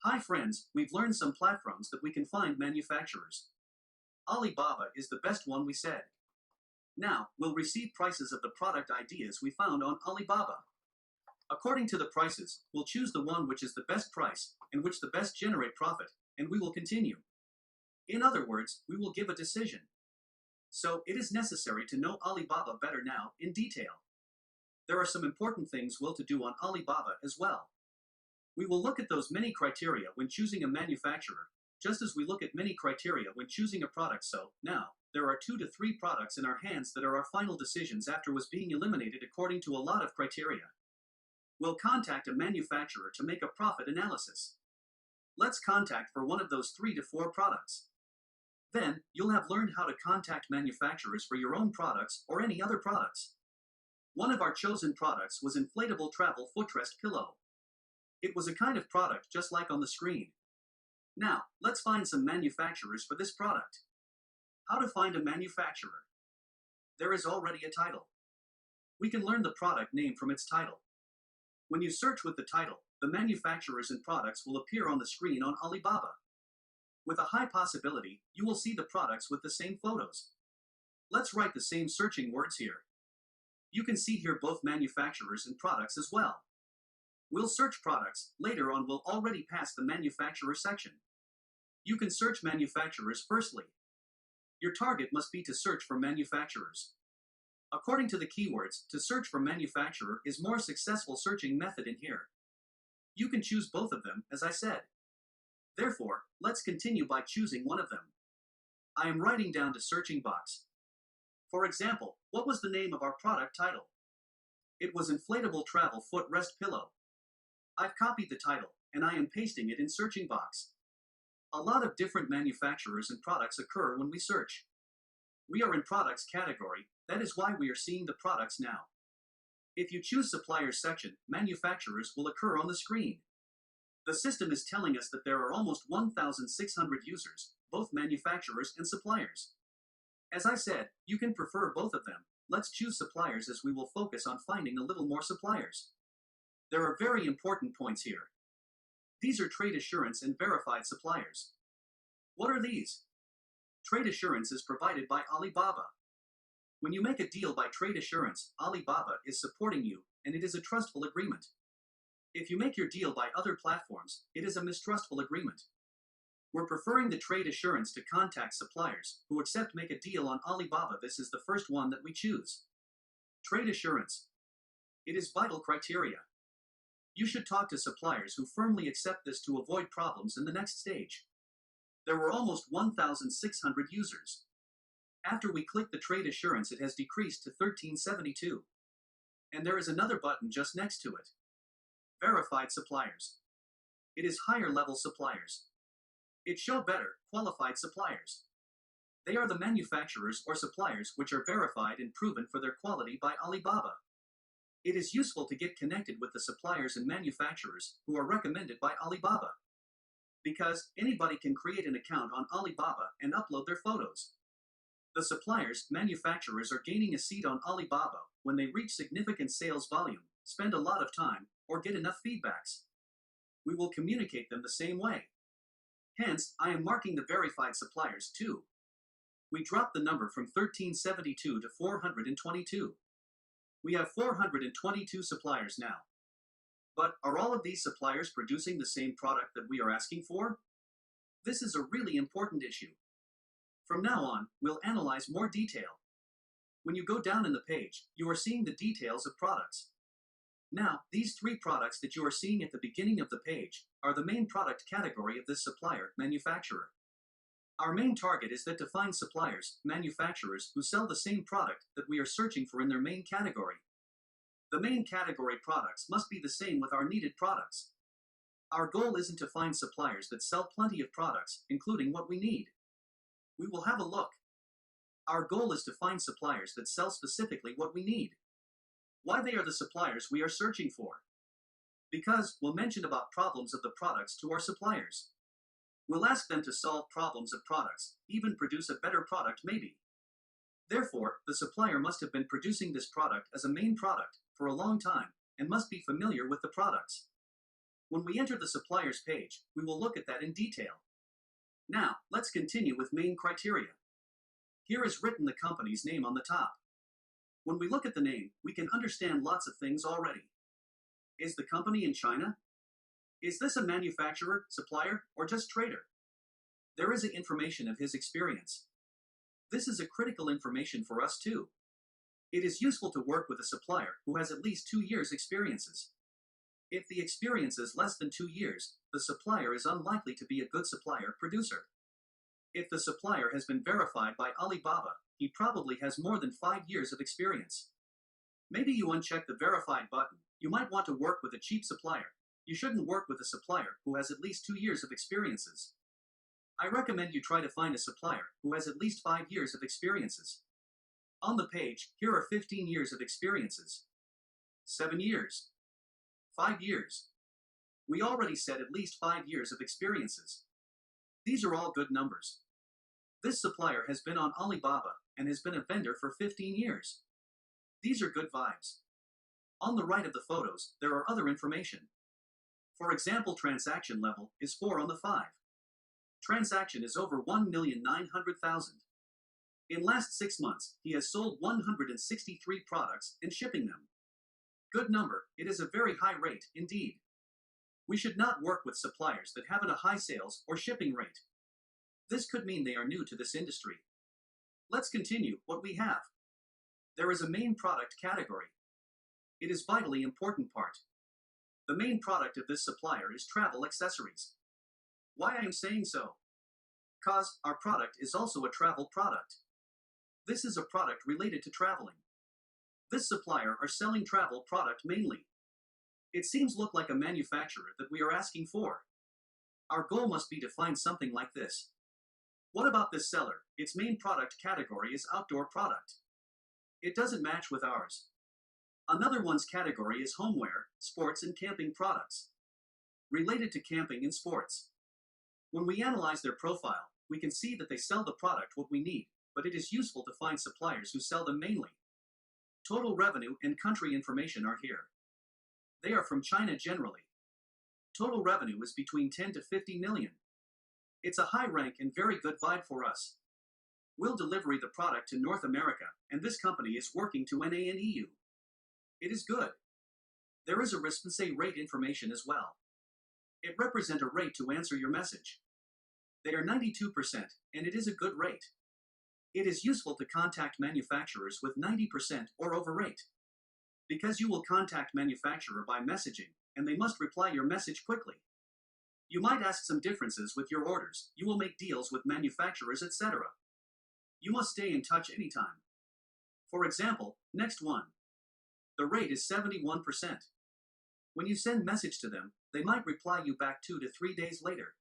Hi friends, we've learned some platforms that we can find manufacturers. Alibaba is the best one we said. Now, we'll receive prices of the product ideas we found on Alibaba. According to the prices, we'll choose the one which is the best price and which the best generate profit, and we will continue. In other words, we will give a decision. So it is necessary to know Alibaba better now in detail. There are some important things we'll to do on Alibaba as well. We will look at those many criteria when choosing a manufacturer, just as we look at many criteria when choosing a product. So, now, there are 2 to 3 products in our hands that are our final decisions after was being eliminated according to a lot of criteria. We'll contact a manufacturer to make a profit analysis. Let's contact for one of those 3 to 4 products. Then, you'll have learned how to contact manufacturers for your own products or any other products. One of our chosen products was inflatable travel footrest pillow. It was a kind of product just like on the screen. Now, let's find some manufacturers for this product. How to find a manufacturer. There is already a title. We can learn the product name from its title. When you search with the title, the manufacturers and products will appear on the screen on Alibaba. With a high possibility, you will see the products with the same photos. Let's write the same searching words here. You can see here both manufacturers and products as well. We'll search products, later on we'll already pass the manufacturer section. You can search manufacturers firstly. Your target must be to search for manufacturers. According to the keywords, to search for manufacturer is more successful searching method in here. You can choose both of them, as I said. Therefore, let's continue by choosing one of them. I am writing down to searching box. For example, what was the name of our product title? It was inflatable travel footrest pillow. I've copied the title, and I am pasting it in searching box. A lot of different manufacturers and products occur when we search. We are in products category, that is why we are seeing the products now. If you choose suppliers section, manufacturers will occur on the screen. The system is telling us that there are almost 1,600 users, both manufacturers and suppliers. As I said, you can prefer both of them. Let's choose suppliers as we will focus on finding a little more suppliers. There are very important points here. These are trade assurance and verified suppliers. What are these? Trade assurance is provided by Alibaba. When you make a deal by trade assurance, Alibaba is supporting you, and it is a trustful agreement. If you make your deal by other platforms, it is a mistrustful agreement. We're preferring the trade assurance to contact suppliers who accept make a deal on Alibaba. This is the first one that we choose. Trade assurance. It is vital criteria. You should talk to suppliers who firmly accept this to avoid problems in the next stage. There were almost 1,600 users. After we click the trade assurance, it has decreased to 1372. And there is another button just next to it. Verified suppliers. It is higher level suppliers. It show better, qualified suppliers. They are the manufacturers or suppliers which are verified and proven for their quality by Alibaba. It is useful to get connected with the suppliers and manufacturers who are recommended by Alibaba. Because anybody can create an account on Alibaba and upload their photos. The suppliers, manufacturers are gaining a seat on Alibaba when they reach significant sales volume, spend a lot of time, or get enough feedbacks. We will communicate them the same way. Hence, I am marking the verified suppliers too. We dropped the number from 1372 to 422. We have 422 suppliers now. But are all of these suppliers producing the same product that we are asking for? This is a really important issue. From now on, we'll analyze more detail. When you go down in the page, you are seeing the details of products. Now, these 3 products that you are seeing at the beginning of the page are the main product category of this supplier, manufacturer. Our main target is that to find suppliers, manufacturers who sell the same product that we are searching for in their main category. The main category products must be the same with our needed products. Our goal isn't to find suppliers that sell plenty of products, including what we need. We will have a look. Our goal is to find suppliers that sell specifically what we need. Why they are the suppliers we are searching for? Because we'll mention about problems of the products to our suppliers. We'll ask them to solve problems of products, even produce a better product maybe. Therefore, the supplier must have been producing this product as a main product for a long time, and must be familiar with the products. When we enter the suppliers page, we will look at that in detail. Now, let's continue with main criteria. Here is written the company's name on the top. When we look at the name, we can understand lots of things already. Is the company in China? Is this a manufacturer, supplier, or just trader? There is information of his experience. This is a critical information for us too. It is useful to work with a supplier who has at least 2 years experiences. If the experience is less than 2 years, the supplier is unlikely to be a good supplier producer. If the supplier has been verified by Alibaba, he probably has more than 5 years of experience. Maybe you uncheck the verified button. You might want to work with a cheap supplier. You shouldn't work with a supplier who has at least 2 years of experiences. I recommend you try to find a supplier who has at least 5 years of experiences. On the page, here are 15 years of experiences. 7 years. 5 years. We already said at least 5 years of experiences. These are all good numbers. This supplier has been on Alibaba and has been a vendor for 15 years. These are good vibes. On the right of the photos, there are other information. For example, transaction level is 4 on the 5. Transaction is over 1,900,000. In last 6 months, he has sold 163 products and shipping them. Good number, it is a very high rate indeed. We should not work with suppliers that haven't a high sales or shipping rate. This could mean they are new to this industry. Let's continue what we have. There is a main product category. It is vitally important part. The main product of this supplier is travel accessories. Why I am saying so? Cause our product is also a travel product. This is a product related to traveling. This supplier are selling travel product mainly. It seems look like a manufacturer that we are asking for. Our goal must be to find something like this. What about this seller? Its main product category is outdoor product. It doesn't match with ours. Another one's category is homeware, sports and camping products. Related to camping and sports. When we analyze their profile, we can see that they sell the product what we need, but it is useful to find suppliers who sell them mainly. Total revenue and country information are here. They are from China generally. Total revenue is between 10 to 50 million. It's a high rank and very good vibe for us. We'll deliver the product to North America, and this company is working to NA and EU. It is good. There is a response rate information as well. It represents a rate to answer your message. They are 92%, and it is a good rate. It is useful to contact manufacturers with 90% or over rate. Because you will contact manufacturer by messaging, and they must reply your message quickly. You might ask some differences with your orders. You will make deals with manufacturers, etc. You must stay in touch anytime. For example, next one. The rate is 71%. When you send message to them, they might reply you back 2 to 3 days later.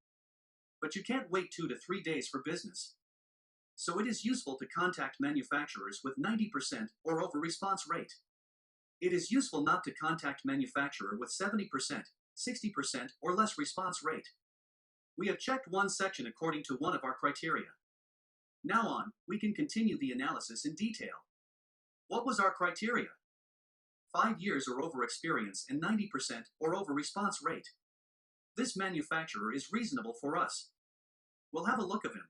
But you can't wait 2 to 3 days for business. So it is useful to contact manufacturers with 90% or over response rate. It is useful not to contact manufacturer with 70%, 60% or less response rate. We have checked one section according to one of our criteria. Now on, we can continue the analysis in detail. What was our criteria? 5 years or over experience and 90% or over response rate. This manufacturer is reasonable for us. We'll have a look of him.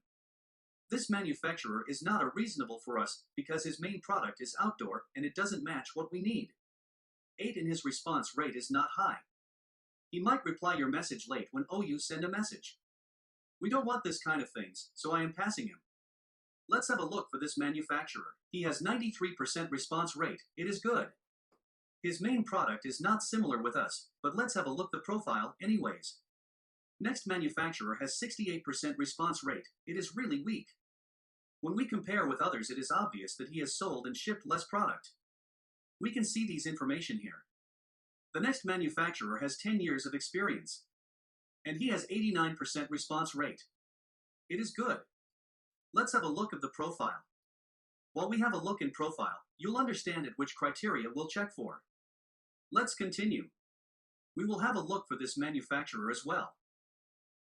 This manufacturer is not a reasonable for us because his main product is outdoor and it doesn't match what we need. 8 in his response rate is not high. He might reply your message late when you send a message. We don't want this kind of things, so I am passing him. Let's have a look for this manufacturer. He has 93% response rate. It is good. His main product is not similar with us, but let's have a look the profile anyways. Next manufacturer has 68% response rate. It is really weak. When we compare with others, it is obvious that he has sold and shipped less product. We can see these information here. The next manufacturer has 10 years of experience, and he has 89% response rate. It is good. Let's have a look of the profile. While we have a look in profile, you'll understand at which criteria we'll check for. Let's continue. We will have a look for this manufacturer as well.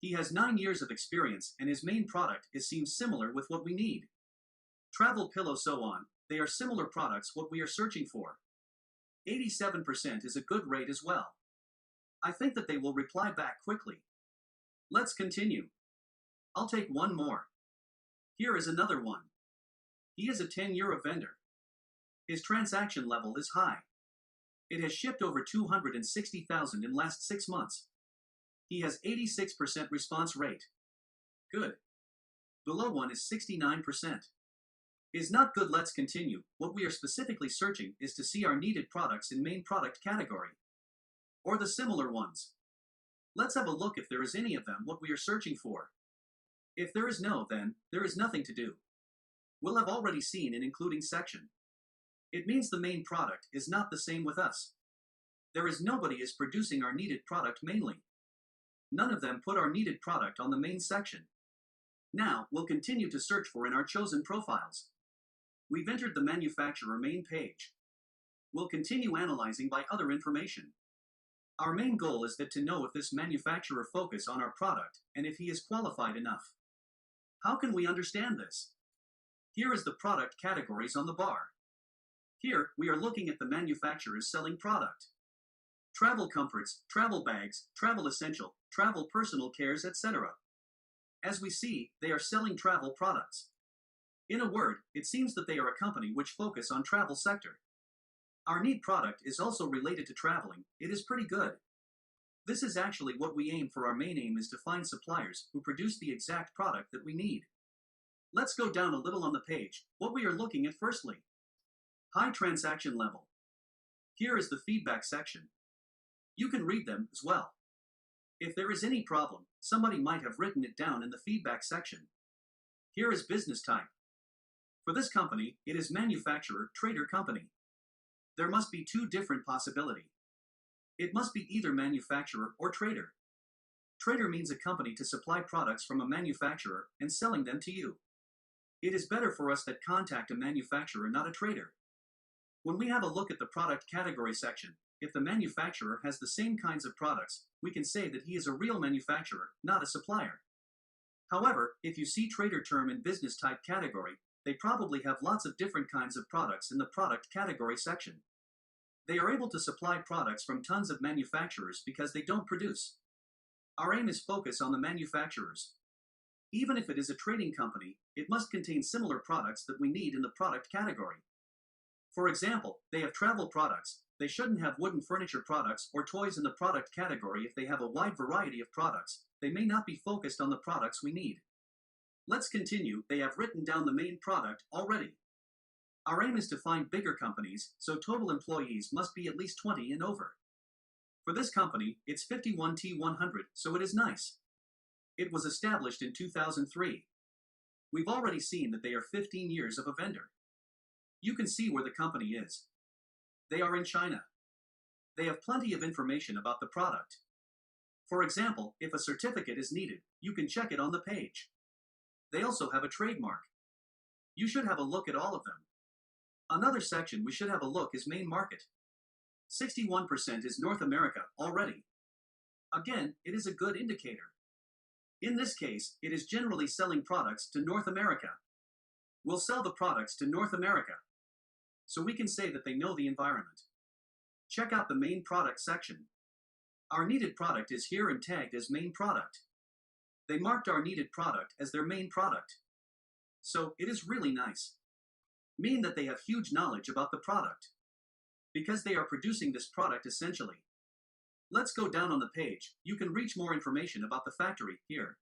He has 9 years of experience and his main product seems similar with what we need. Travel pillow so on, they are similar products what we are searching for. 87% is a good rate as well. I think that they will reply back quickly. Let's continue. I'll take one more. Here is another one. He is a 10-euro vendor. His transaction level is high. It has shipped over 260,000 in last 6 months. He has 86% response rate. Good. Below one is 69%. Is not good. Let's continue. What we are specifically searching is to see our needed products in main product category, or the similar ones. Let's have a look if there is any of them what we are searching for. If there is no, then there is nothing to do. We'll have already seen an including section. It means the main product is not the same with us. There is nobody is producing our needed product mainly. None of them put our needed product on the main section. Now, we'll continue to search for in our chosen profiles. We've entered the manufacturer main page. We'll continue analyzing by other information. Our main goal is that to know if this manufacturer focus on our product and if he is qualified enough. How can we understand this? Here is the product categories on the bar. Here, we are looking at the manufacturer's selling product. Travel comforts, travel bags, travel essential, travel personal cares, etc. As we see, they are selling travel products. In a word, it seems that they are a company which focus on travel sector. Our need product is also related to traveling. It is pretty good. This is actually what we aim for. Our main aim is to find suppliers who produce the exact product that we need. Let's go down a little on the page. What we are looking at firstly. High transaction level. Here is the feedback section. You can read them as well. If there is any problem, somebody might have written it down in the feedback section. Here is business type. For this company, it is manufacturer, trader company. There must be two different possibility. It must be either manufacturer or trader. Trader means a company to supply products from a manufacturer and selling them to you. It is better for us that contact a manufacturer, not a trader. When we have a look at the product category section, if the manufacturer has the same kinds of products, we can say that he is a real manufacturer, not a supplier. However, if you see trader term in business type category, they probably have lots of different kinds of products in the product category section. They are able to supply products from tons of manufacturers because they don't produce. Our aim is focus on the manufacturers. Even if it is a trading company, it must contain similar products that we need in the product category. For example, they have travel products. They shouldn't have wooden furniture products or toys in the product category. If they have a wide variety of products, they may not be focused on the products we need. Let's continue. They have written down the main product already. Our aim is to find bigger companies, so total employees must be at least 20 and over. For this company, it's 51T100, so it is nice. It was established in 2003. We've already seen that they are 15 years of a vendor. You can see where the company is. They are in China. They have plenty of information about the product. For example, if a certificate is needed, you can check it on the page. They also have a trademark. You should have a look at all of them. Another section we should have a look is main market. 61% is North America already. Again, it is a good indicator. In this case, it is generally selling products to North America. We'll sell the products to North America. So we can say that they know the environment. Check out the main product section. Our needed product is here and tagged as main product. They marked our needed product as their main product. So it is really nice. Mean that they have huge knowledge about the product. Because they are producing this product essentially. Let's go down on the page. You can reach more information about the factory here.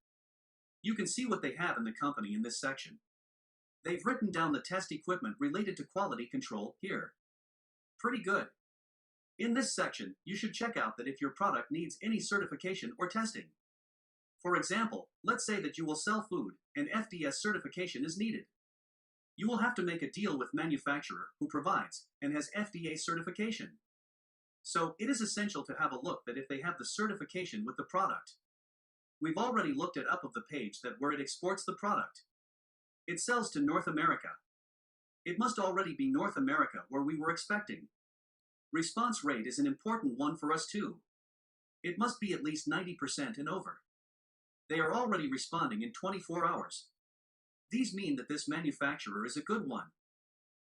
You can see what they have in the company in this section. They've written down the test equipment related to quality control here. Pretty good. In this section, you should check out that if your product needs any certification or testing. For example, let's say that you will sell food and FDS certification is needed. You will have to make a deal with manufacturer who provides and has FDA certification. So it is essential to have a look that if they have the certification with the product. We've already looked at up of the page that where it exports the product. It sells to North America. It must already be North America where we were expecting. Response rate is an important one for us too. It must be at least 90% and over. They are already responding in 24 hours. These mean that this manufacturer is a good one.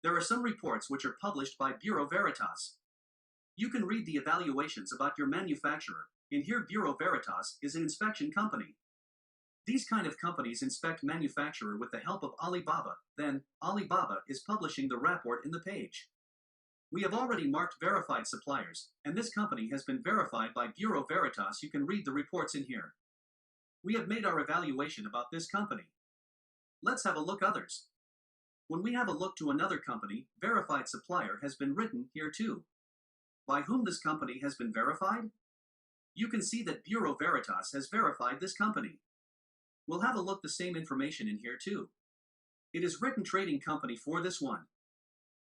There are some reports which are published by Bureau Veritas. You can read the evaluations about your manufacturer. In here, Bureau Veritas is an inspection company. These kind of companies inspect manufacturer with the help of Alibaba. Then, Alibaba is publishing the report in the page. We have already marked verified suppliers, and this company has been verified by Bureau Veritas. You can read the reports in here. We have made our evaluation about this company. Let's have a look others. When we have a look to another company, verified supplier has been written here too. By whom this company has been verified? You can see that Bureau Veritas has verified this company. We'll have a look the same information in here too. It is written trading company for this one.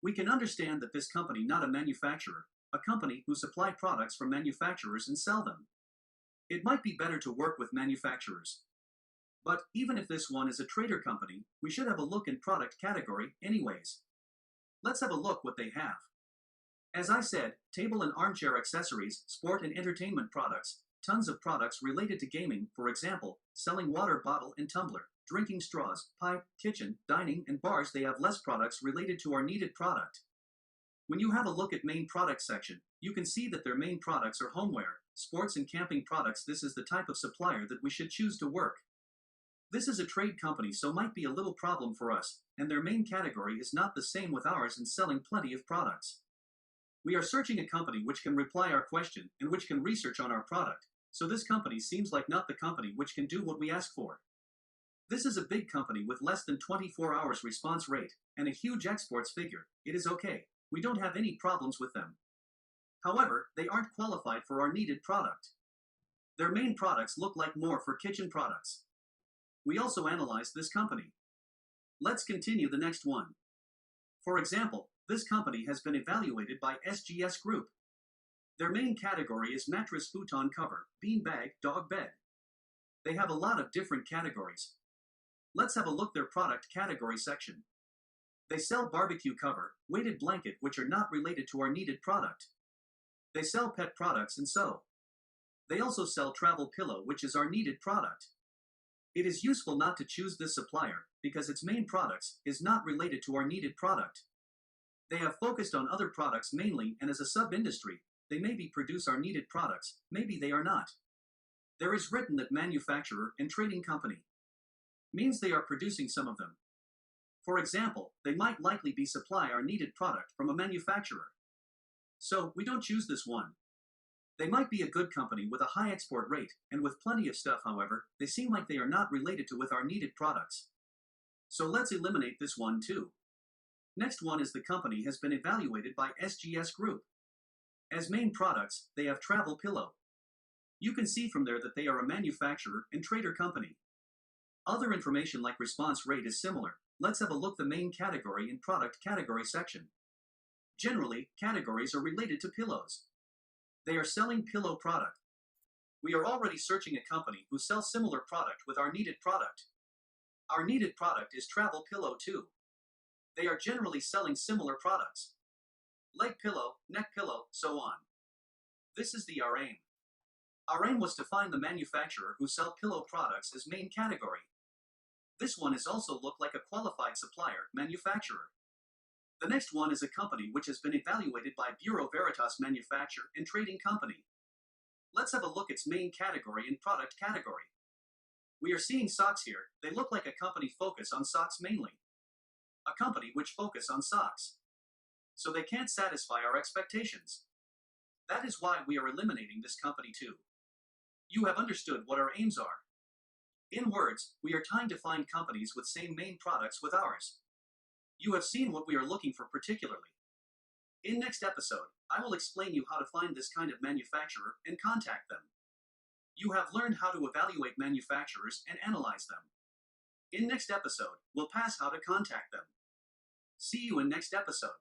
We can understand that this company not a manufacturer, a company who supply products from manufacturers and sell them. It might be better to work with manufacturers. But even if this one is a trader company, we should have a look in product category anyways. Let's have a look what they have. As I said, table and armchair accessories, sport and entertainment products, tons of products related to gaming, for example, selling water bottle and tumbler, drinking straws, pipe, kitchen, dining, and bars. They have less products related to our needed product. When you have a look at main product section, you can see that their main products are homeware, sports and camping products. This is the type of supplier that we should choose to work. This is a trade company, so might be a little problem for us, and their main category is not the same with ours in selling plenty of products. We are searching a company which can reply our question and which can research on our product, so this company seems like not the company which can do what we ask for. This is a big company with less than 24 hours response rate and a huge exports figure. It is okay. We don't have any problems with them. However, they aren't qualified for our needed product. Their main products look like more for kitchen products. We also analyzed this company. Let's continue the next one. For example, this company has been evaluated by SGS Group. Their main category is mattress, futon cover, beanbag, dog bed. They have a lot of different categories. Let's have a look their product category section. They sell barbecue cover, weighted blanket which are not related to our needed product. They sell pet products and so. They also sell travel pillow which is our needed product. It is useful not to choose this supplier because its main products is not related to our needed product. They have focused on other products mainly, and as a sub-industry, they maybe produce our needed products, maybe they are not. There is written that manufacturer and trading company means they are producing some of them. For example, they might likely be supply our needed product from a manufacturer. So we don't choose this one. They might be a good company with a high export rate and with plenty of stuff. However, they seem like they are not related to with our needed products. So let's eliminate this one too. Next one is the company has been evaluated by SGS Group. As main products, they have travel pillow. You can see from there that they are a manufacturer and trader company. Other information like response rate is similar. Let's have a look the main category in product category section. Generally, categories are related to pillows. They are selling pillow product. We are already searching a company who sells similar product with our needed product. Our needed product is travel pillow too. They are generally selling similar products. Leg pillow, neck pillow, so on. This is our aim. Our aim was to find the manufacturer who sell pillow products as main category. This one is also look like a qualified supplier, manufacturer. The next one is a company which has been evaluated by Bureau Veritas manufacturer and trading company. Let's have a look its main category and product category. We are seeing socks here. They look like a company focus on socks mainly. A company which focus on socks. So they can't satisfy our expectations. That is why we are eliminating this company too. You have understood what our aims are. In words, we are trying to find companies with same main products with ours. You have seen what we are looking for particularly. In next episode, I will explain you how to find this kind of manufacturer and contact them. You have learned how to evaluate manufacturers and analyze them. In next episode, we'll pass how to contact them. See you in next episode.